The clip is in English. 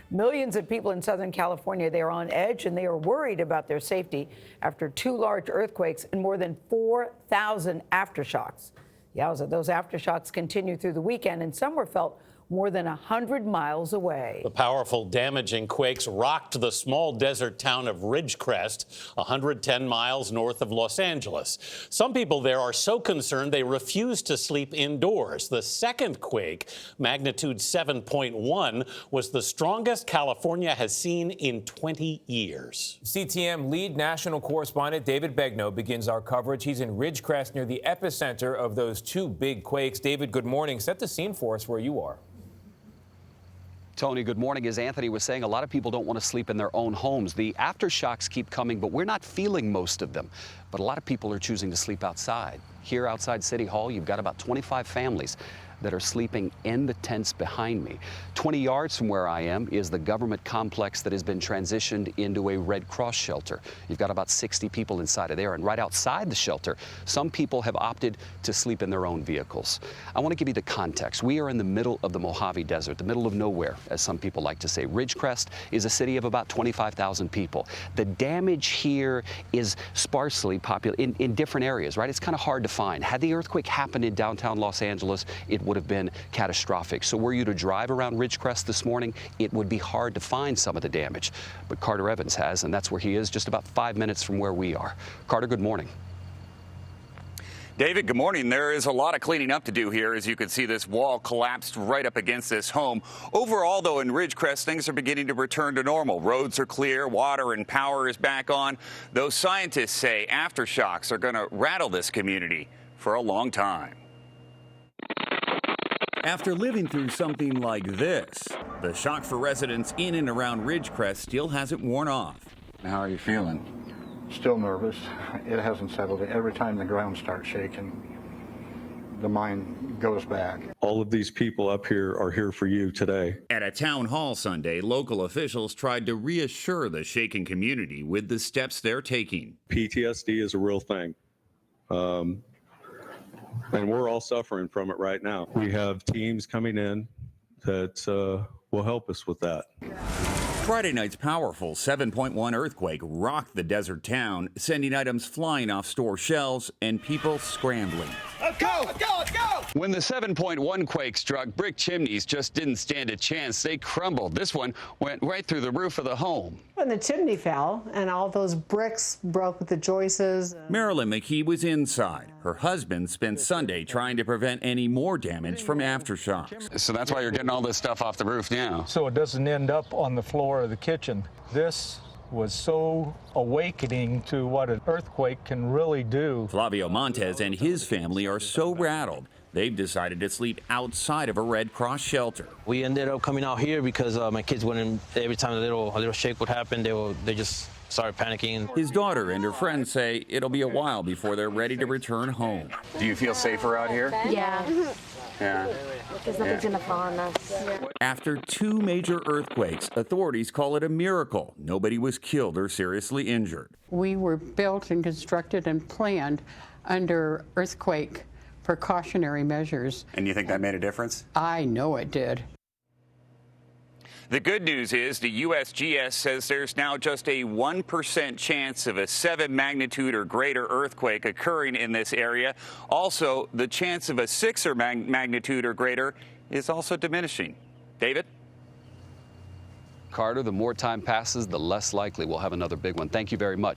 Millions of people in Southern California, they are on edge and they are worried about their safety after 2 large earthquakes and more than 4,000 aftershocks. Yowza, those aftershocks continue through the weekend, and some were felt more than 100 miles away. The powerful, damaging quakes rocked the small desert town of Ridgecrest, 110 miles north of Los Angeles. Some people there are so concerned they refuse to sleep indoors. The second quake, magnitude 7.1, was the strongest California has seen in 20 years. CTM lead national correspondent David Begnaud begins our coverage. He's in Ridgecrest near the epicenter of those 2 big quakes. David, good morning. Set the scene for us where you are. Tony, good morning. As Anthony was saying, a lot of people don't want to sleep in their own homes. The aftershocks keep coming, but we're not feeling most of them. But a lot of people are choosing to sleep outside. Here outside City Hall, you've got about 25 families that are sleeping in the tents behind me. 20 yards from where I am is the government complex that has been transitioned into a Red Cross shelter. You've got about 60 people inside of there, and right outside the shelter, some people have opted to sleep in their own vehicles. I want to give you the context. We are in the middle of the Mojave Desert, the middle of nowhere, as some people like to say. Ridgecrest is a city of about 25,000 people. The damage here is sparsely populated in different areas, right? It's kind of hard to find. Had the earthquake happened in downtown Los Angeles, it would have been catastrophic. So were you to drive around Ridgecrest this morning, it would be hard to find some of the damage. But Carter Evans has, and that's where he is, just about 5 minutes from where we are. Carter, good morning. David, good morning. There is a lot of cleaning up to do here. As you can see, this wall collapsed right up against this home. Overall, though, in Ridgecrest, things are beginning to return to normal. Roads are clear, water and power is back on. Though scientists say aftershocks are going to rattle this community for a long time. After living through something like this, the shock for residents in and around Ridgecrest still hasn't worn off. How are you feeling? Still nervous. It hasn't settled. Every time the ground starts shaking, the mind goes back. All of these people up here are here for you today. At a town hall Sunday, local officials tried to reassure the shaken community with the steps they're taking. PTSD is a real thing. And we're all suffering from it right now. We have teams coming in that will help us with that. Friday night's powerful 7.1 earthquake rocked the desert town, sending items flying off store shelves and people scrambling. Let's go! Let's go! Let's go! When the 7.1 quake struck, brick chimneys just didn't stand a chance. They crumbled. This one went right through the roof of the home. When the chimney fell and all those bricks broke with the joists. Marilyn McKee was inside. Her husband spent Sunday trying to prevent any more damage from aftershocks. So that's why you're getting all this stuff off the roof now. So it doesn't end up on the floor of the kitchen. This was so awakening to what an earthquake can really do. Flavio Montez and his family are so rattled, they've decided to sleep outside of a Red Cross shelter. We ended up coming out here because my kids wouldn't, every time a little shake would happen, they just started panicking. His daughter and her friends say it'll be a while before they're ready to return home. Do you feel safer out here? Yeah. Yeah. Because nothing's going to fall on us. After 2 major earthquakes, authorities call it a miracle. Nobody was killed or seriously injured. We were built and constructed and planned under earthquake precautionary measures. And you think that made a difference? I know it did. The good news is the USGS says there's now just a 1% chance of a 7 magnitude or greater earthquake occurring in this area. Also, the chance of a 6 magnitude or greater is also diminishing. David? Carter, the more time passes, the less likely we'll have another big one. Thank you very much.